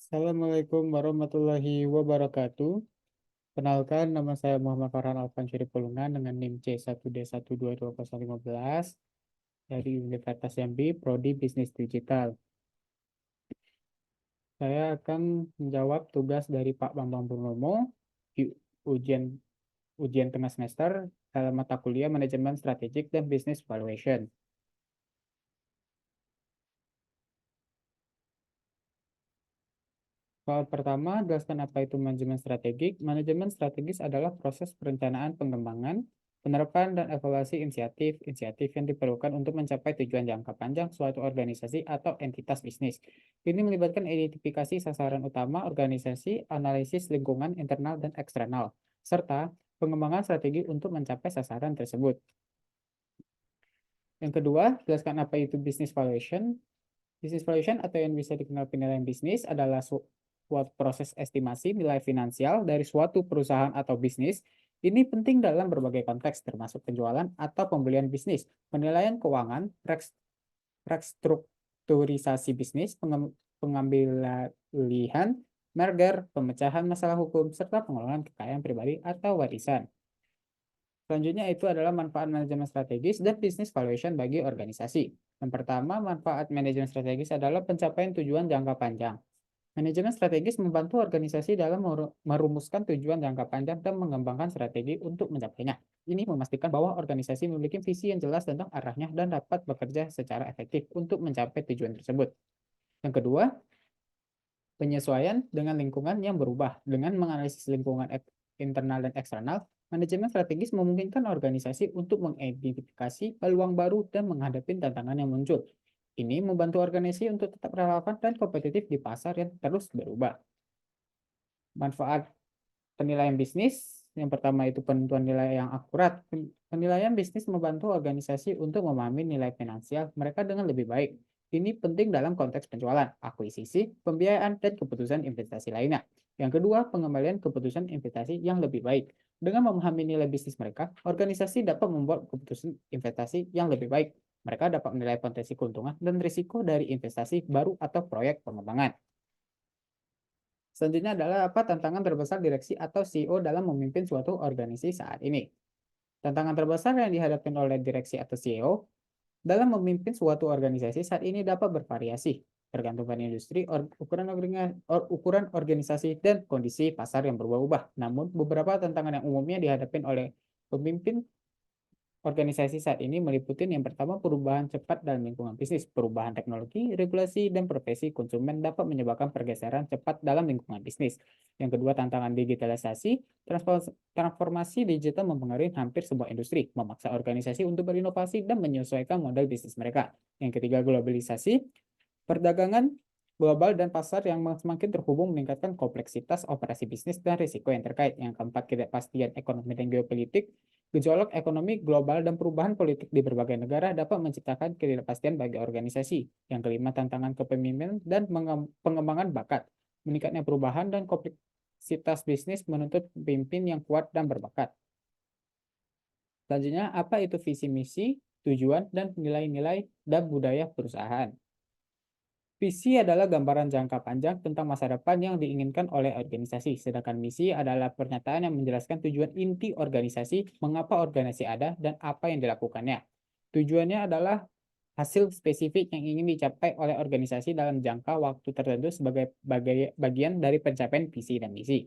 Assalamualaikum warahmatullahi wabarakatuh. Kenalkan, nama saya Muhammad Farhan Alfan Syarifulungan dengan NIM C1D1220015 dari Universitas Jambi, Prodi Bisnis Digital. Saya akan menjawab tugas dari Pak Bambang Purnomo di ujian ujian tengah semester dalam mata kuliah Manajemen Strategik dan Business Valuation. Soal pertama, jelaskan apa itu manajemen strategik. Manajemen strategis adalah proses perencanaan pengembangan, penerapan, dan evaluasi inisiatif yang diperlukan untuk mencapai tujuan jangka panjang suatu organisasi atau entitas bisnis. Ini melibatkan identifikasi sasaran utama organisasi, analisis lingkungan internal dan eksternal, serta pengembangan strategi untuk mencapai sasaran tersebut. Yang kedua, jelaskan apa itu business valuation. Business valuation atau yang bisa dikenal penilaian bisnis adalah suatu proses estimasi nilai finansial dari suatu perusahaan atau bisnis. Ini penting dalam berbagai konteks, termasuk penjualan atau pembelian bisnis, penilaian keuangan, restrukturisasi bisnis, pengambilan, merger, pemecahan masalah hukum, serta pengelolaan kekayaan pribadi atau warisan. Selanjutnya itu adalah manfaat manajemen strategis dan bisnis valuation bagi organisasi. Yang pertama, manfaat manajemen strategis adalah pencapaian tujuan jangka panjang. Manajemen strategis membantu organisasi dalam merumuskan tujuan jangka panjang dan mengembangkan strategi untuk mencapainya. Ini memastikan bahwa organisasi memiliki visi yang jelas tentang arahnya dan dapat bekerja secara efektif untuk mencapai tujuan tersebut. Yang kedua, penyesuaian dengan lingkungan yang berubah. Dengan menganalisis lingkungan internal dan eksternal, manajemen strategis memungkinkan organisasi untuk mengidentifikasi peluang baru dan menghadapi tantangan yang muncul. Ini membantu organisasi untuk tetap relevan dan kompetitif di pasar yang terus berubah. Manfaat penilaian bisnis, yang pertama itu penentuan nilai yang akurat. Penilaian bisnis membantu organisasi untuk memahami nilai finansial mereka dengan lebih baik. Ini penting dalam konteks penjualan, akuisisi, pembiayaan, dan keputusan investasi lainnya. Yang kedua, pengembalian keputusan investasi yang lebih baik. Dengan memahami nilai bisnis mereka, organisasi dapat membuat keputusan investasi yang lebih baik. Mereka dapat menilai potensi keuntungan dan risiko dari investasi baru atau proyek pengembangan. Selanjutnya adalah apa tantangan terbesar direksi atau CEO dalam memimpin suatu organisasi saat ini. Tantangan terbesar yang dihadapi oleh direksi atau CEO dalam memimpin suatu organisasi saat ini dapat bervariasi, tergantung pada industri, ukuran organisasi, dan kondisi pasar yang berubah-ubah. Namun, beberapa tantangan yang umumnya dihadapi oleh pemimpin organisasi saat ini meliputi yang pertama perubahan cepat dalam lingkungan bisnis, perubahan teknologi, regulasi, dan profesi konsumen dapat menyebabkan pergeseran cepat dalam lingkungan bisnis. Yang kedua, tantangan digitalisasi, transformasi digital mempengaruhi hampir semua industri, memaksa organisasi untuk berinovasi dan menyesuaikan model bisnis mereka. Yang ketiga, globalisasi, perdagangan global dan pasar yang semakin terhubung meningkatkan kompleksitas operasi bisnis dan risiko yang terkait. Yang keempat, ketidakpastian ekonomi dan geopolitik. Gejolak ekonomi global dan perubahan politik di berbagai negara dapat menciptakan ketidakpastian bagi organisasi. Yang kelima, tantangan kepemimpinan dan pengembangan bakat. Meningkatnya perubahan dan kompleksitas bisnis menuntut pemimpin yang kuat dan berbakat. Selanjutnya, apa itu visi misi, tujuan, dan nilai-nilai dan budaya perusahaan? Visi adalah gambaran jangka panjang tentang masa depan yang diinginkan oleh organisasi, sedangkan misi adalah pernyataan yang menjelaskan tujuan inti organisasi, mengapa organisasi ada, dan apa yang dilakukannya. Tujuannya adalah hasil spesifik yang ingin dicapai oleh organisasi dalam jangka waktu tertentu sebagai bagian dari pencapaian visi dan misi.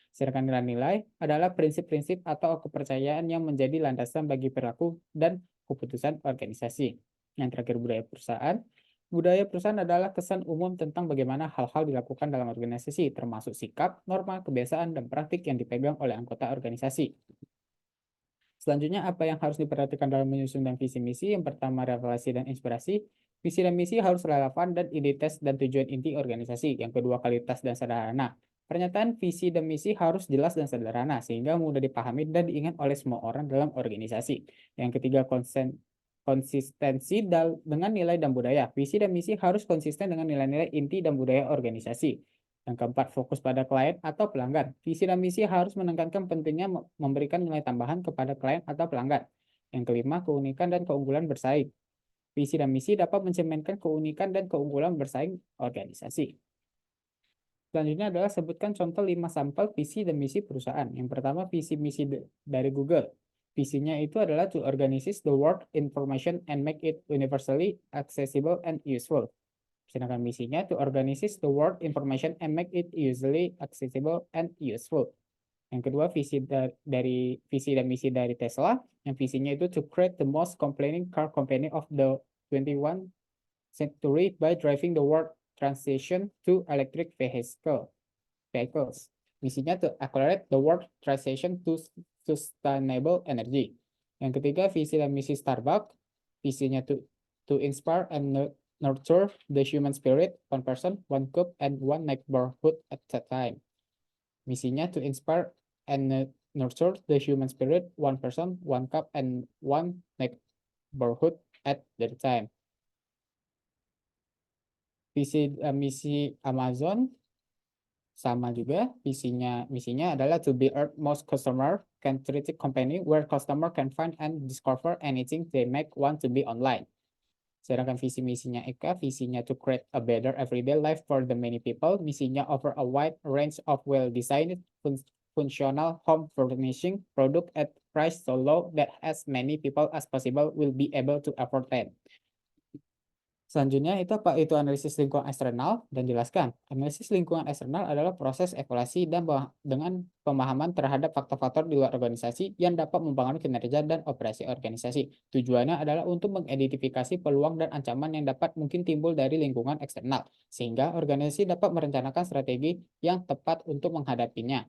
Sedangkan nilai-nilai adalah prinsip-prinsip atau kepercayaan yang menjadi landasan bagi perilaku dan keputusan organisasi. Yang terakhir, budaya perusahaan. Budaya perusahaan adalah kesan umum tentang bagaimana hal-hal dilakukan dalam organisasi, termasuk sikap, norma, kebiasaan, dan praktik yang dipegang oleh anggota organisasi. Selanjutnya, apa yang harus diperhatikan dalam menyusun dan visi misi? Yang pertama, revelasi dan inspirasi. Visi dan misi harus relevan dan identitas dan tujuan inti organisasi. Yang kedua, kualitas dan sederhana. Pernyataan visi dan misi harus jelas dan sederhana, sehingga mudah dipahami dan diingat oleh semua orang dalam organisasi. Yang ketiga, konsistensi dengan nilai dan budaya. Visi dan misi harus konsisten dengan nilai-nilai inti dan budaya organisasi. Yang keempat, fokus pada klien atau pelanggan. Visi dan misi harus menekankan pentingnya memberikan nilai tambahan kepada klien atau pelanggan. Yang kelima, keunikan dan keunggulan bersaing. Visi dan misi dapat mencerminkan keunikan dan keunggulan bersaing organisasi. Selanjutnya adalah sebutkan contoh 5 sampel visi dan misi perusahaan. Yang pertama visi misi dari Google. Visinya itu adalah to organize the world information and make it universally accessible and useful. Sedangkan misinya to organize the world information and make it usually accessible and useful. Yang kedua visi dan misi dari Tesla. Yang visinya itu to create the most compelling car company of the 21st century by driving the world transition to electric vehicles. Misinya to accelerate the world transition to sustainable energy. Yang ketiga, visi dan misi Starbucks. Visinya to inspire and nurture the human spirit, one person, one cup, and one neighborhood at a time. Misinya to inspire and nurture the human spirit, one person, one cup, and one neighborhood at the time. Visi misi Amazon sama juga, misinya adalah to be Earth most customer centric company where customer can find and discover anything they might want to be online. Sedangkan visi misinya Eka, visinya to create a better everyday life for the many people, misinya offer a wide range of well-designed functional home furnishing product at price so low that as many people as possible will be able to afford them. Selanjutnya itu apa? Itu analisis lingkungan eksternal dan jelaskan. Analisis lingkungan eksternal adalah proses evaluasi dan dengan pemahaman terhadap faktor-faktor di luar organisasi yang dapat mempengaruhi kinerja dan operasi organisasi. Tujuannya adalah untuk mengidentifikasi peluang dan ancaman yang dapat mungkin timbul dari lingkungan eksternal, sehingga organisasi dapat merencanakan strategi yang tepat untuk menghadapinya.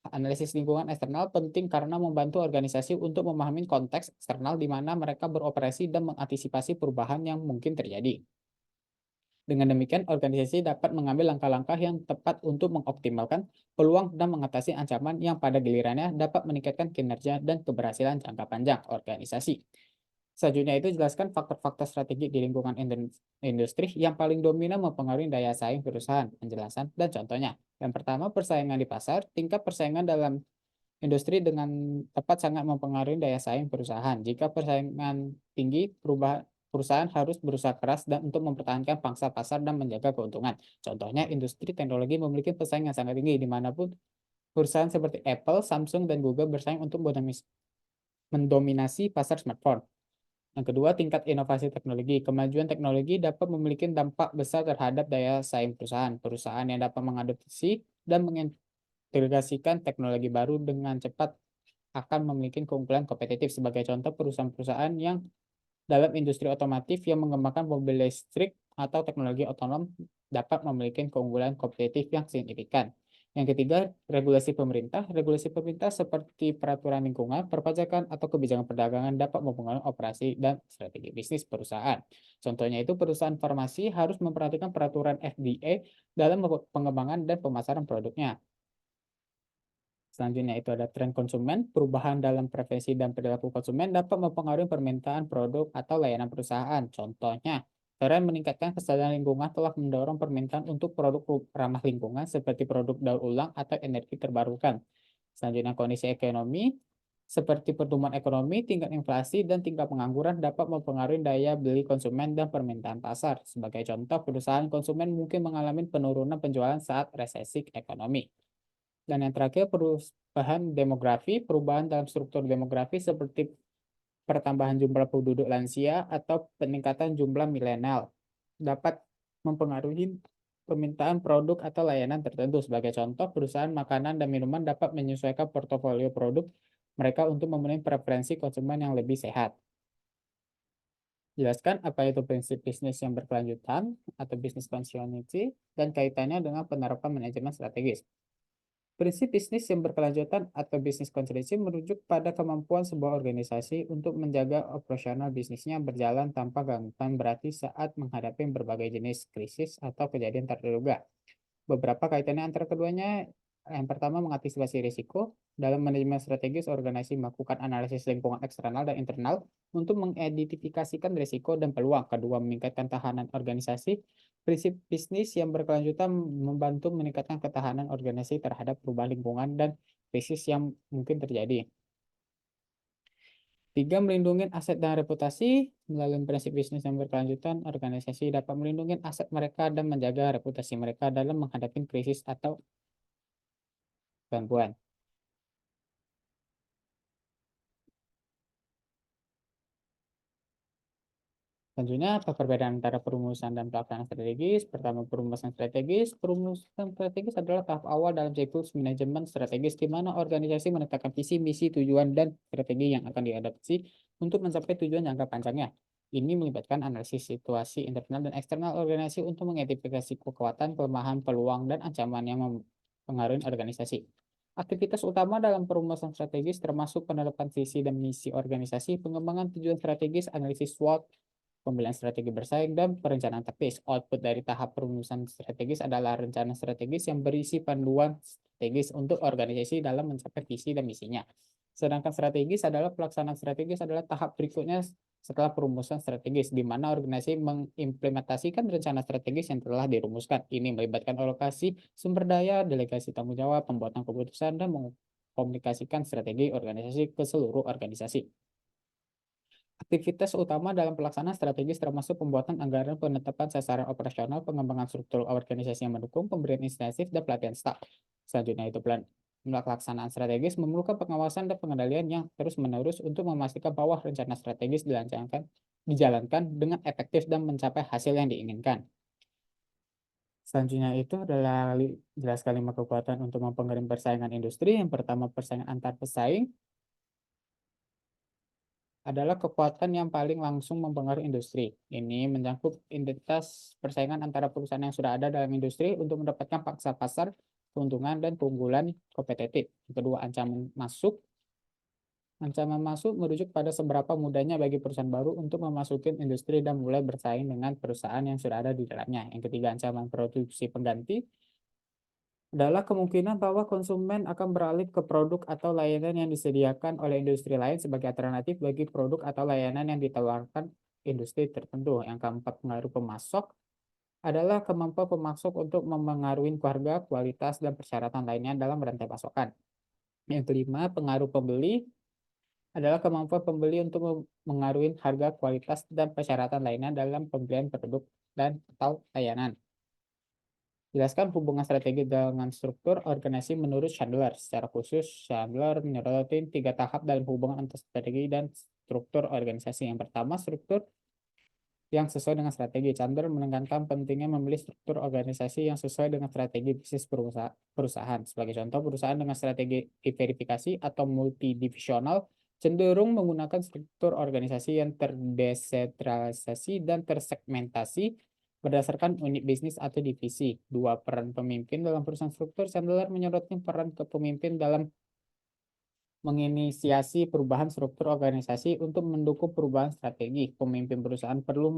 Analisis lingkungan eksternal penting karena membantu organisasi untuk memahami konteks eksternal di mana mereka beroperasi dan mengantisipasi perubahan yang mungkin terjadi. Dengan demikian, organisasi dapat mengambil langkah-langkah yang tepat untuk mengoptimalkan peluang dan mengatasi ancaman yang pada gilirannya dapat meningkatkan kinerja dan keberhasilan jangka panjang organisasi. Selanjutnya itu jelaskan faktor-faktor strategi di lingkungan industri yang paling dominan mempengaruhi daya saing perusahaan, penjelasan, dan contohnya. Yang pertama, persaingan di pasar. Tingkat persaingan dalam industri dengan tepat sangat mempengaruhi daya saing perusahaan. Jika persaingan tinggi, perusahaan harus berusaha keras dan untuk mempertahankan pangsa pasar dan menjaga keuntungan. Contohnya, industri teknologi memiliki persaingan sangat tinggi dimanapun perusahaan seperti Apple, Samsung, dan Google bersaing untuk mendominasi pasar smartphone. Yang kedua, tingkat inovasi teknologi. Kemajuan teknologi dapat memiliki dampak besar terhadap daya saing perusahaan. Perusahaan yang dapat mengadopsi dan mengintegrasikan teknologi baru dengan cepat akan memiliki keunggulan kompetitif. Sebagai contoh, perusahaan-perusahaan yang dalam industri otomotif yang mengembangkan mobil listrik atau teknologi otonom dapat memiliki keunggulan kompetitif yang signifikan. Yang ketiga, regulasi pemerintah. Regulasi pemerintah seperti peraturan lingkungan, perpajakan, atau kebijakan perdagangan dapat mempengaruhi operasi dan strategi bisnis perusahaan. Contohnya itu perusahaan farmasi harus memperhatikan peraturan FDA dalam pengembangan dan pemasaran produknya. Selanjutnya itu ada tren konsumen. Perubahan dalam preferensi dan perilaku konsumen dapat mempengaruhi permintaan produk atau layanan perusahaan. Contohnya, tren meningkatkan kesadaran lingkungan telah mendorong permintaan untuk produk ramah lingkungan seperti produk daur ulang atau energi terbarukan. Selanjutnya, kondisi ekonomi seperti pertumbuhan ekonomi, tingkat inflasi, dan tingkat pengangguran dapat mempengaruhi daya beli konsumen dan permintaan pasar. Sebagai contoh, perusahaan konsumen mungkin mengalami penurunan penjualan saat resesi ekonomi. Dan yang terakhir, perubahan demografi. Perubahan dalam struktur demografi seperti pertambahan jumlah penduduk lansia atau peningkatan jumlah milenial dapat mempengaruhi permintaan produk atau layanan tertentu. Sebagai contoh, perusahaan makanan dan minuman dapat menyesuaikan portofolio produk mereka untuk memenuhi preferensi konsumen yang lebih sehat. Jelaskan apa itu prinsip bisnis yang berkelanjutan atau business continuity dan kaitannya dengan penerapan manajemen strategis. Prinsip bisnis yang berkelanjutan atau business continuity merujuk pada kemampuan sebuah organisasi untuk menjaga operasional bisnisnya berjalan tanpa gangguan berarti saat menghadapi berbagai jenis krisis atau kejadian tak terduga. Beberapa kaitannya antara keduanya, yang pertama mengantisipasi risiko. Dalam manajemen strategis, organisasi melakukan analisis lingkungan eksternal dan internal untuk mengidentifikasikan risiko dan peluang. Kedua, meningkatkan tahanan organisasi. Prinsip bisnis yang berkelanjutan membantu meningkatkan ketahanan organisasi terhadap perubahan lingkungan dan krisis yang mungkin terjadi. Tiga, melindungi aset dan reputasi. Melalui prinsip bisnis yang berkelanjutan, organisasi dapat melindungi aset mereka dan menjaga reputasi mereka dalam menghadapi krisis atau gangguan. Selanjutnya, apa perbedaan antara perumusan dan pelaksanaan strategis? Pertama, perumusan strategis. Perumusan strategis adalah tahap awal dalam siklus manajemen strategis, di mana organisasi menetapkan visi, misi, tujuan, dan strategi yang akan diadopsi untuk mencapai tujuan jangka panjangnya. Ini melibatkan analisis situasi internal dan eksternal organisasi untuk mengidentifikasi kekuatan, kelemahan, peluang, dan ancaman yang mempengaruhi organisasi. Aktivitas utama dalam perumusan strategis termasuk penetapan visi dan misi organisasi, pengembangan tujuan strategis, analisis SWOT, pemilihan strategi bersaing, dan perencanaan taktis. Output dari tahap perumusan strategis adalah rencana strategis yang berisi panduan strategis untuk organisasi dalam mencapai visi dan misinya. Sedangkan strategis adalah pelaksanaan strategis adalah tahap berikutnya setelah perumusan strategis, di mana organisasi mengimplementasikan rencana strategis yang telah dirumuskan. Ini melibatkan alokasi sumber daya, delegasi tanggung jawab, pembuatan keputusan, dan mengkomunikasikan strategi organisasi ke seluruh organisasi. Aktivitas utama dalam pelaksanaan strategis termasuk pembuatan anggaran, penetapan sasaran operasional, pengembangan struktur organisasi yang mendukung, pemberian insentif, dan pelatihan staf. Selanjutnya itu pelaksanaan strategis memerlukan pengawasan dan pengendalian yang terus-menerus untuk memastikan bahwa rencana strategis dijalankan dengan efektif dan mencapai hasil yang diinginkan. Selanjutnya itu adalah jelaskan 5 kekuatan untuk mempengaruhi persaingan industri. Yang pertama, persaingan antar pesaing adalah kekuatan yang paling langsung mempengaruhi industri. Ini menyangkut identitas persaingan antara perusahaan yang sudah ada dalam industri untuk mendapatkan pangsa pasar, keuntungan, dan keunggulan kompetitif. Yang kedua, ancaman masuk. Ancaman masuk merujuk pada seberapa mudahnya bagi perusahaan baru untuk memasuki industri dan mulai bersaing dengan perusahaan yang sudah ada di dalamnya. Yang ketiga, ancaman produksi pengganti adalah kemungkinan bahwa konsumen akan beralih ke produk atau layanan yang disediakan oleh industri lain sebagai alternatif bagi produk atau layanan yang ditawarkan industri tertentu. Yang keempat, pengaruh pemasok adalah kemampuan pemasok untuk memengaruhi harga, kualitas, dan persyaratan lainnya dalam rantai pasokan. Yang kelima, pengaruh pembeli adalah kemampuan pembeli untuk mengaruhi harga, kualitas, dan persyaratan lainnya dalam pembelian produk dan atau layanan. Jelaskan hubungan strategi dengan struktur organisasi menurut Chandler. Secara khusus, Chandler menyoroti 3 tahap dalam hubungan antara strategi dan struktur organisasi. Yang pertama, struktur yang sesuai dengan strategi. Chandler menekankan pentingnya memilih struktur organisasi yang sesuai dengan strategi bisnis perusahaan. Sebagai contoh, perusahaan dengan strategi verifikasi atau multidivisional cenderung menggunakan struktur organisasi yang terdesentralisasi dan tersegmentasi berdasarkan unit bisnis atau divisi. Dua, peran pemimpin dalam perusahaan struktur. Chandler menyoroti peran kepemimpin dalam menginisiasi perubahan struktur organisasi untuk mendukung perubahan strategi. Pemimpin perusahaan perlu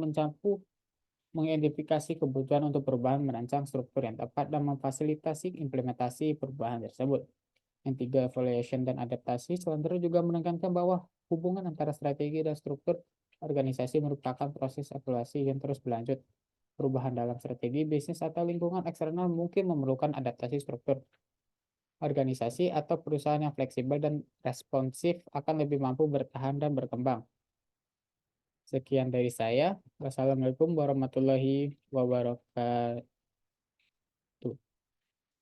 mengidentifikasi kebutuhan untuk perubahan, merancang struktur yang tepat, dan memfasilitasi implementasi perubahan tersebut. Yang tiga, evaluation dan adaptasi. Chandler juga menekankan bahwa hubungan antara strategi dan struktur organisasi merupakan proses evaluasi yang terus berlanjut. Perubahan dalam strategi bisnis atau lingkungan eksternal mungkin memerlukan adaptasi struktur organisasi atau perusahaan yang fleksibel dan responsif akan lebih mampu bertahan dan berkembang. Sekian dari saya. Wassalamualaikum warahmatullahi wabarakatuh.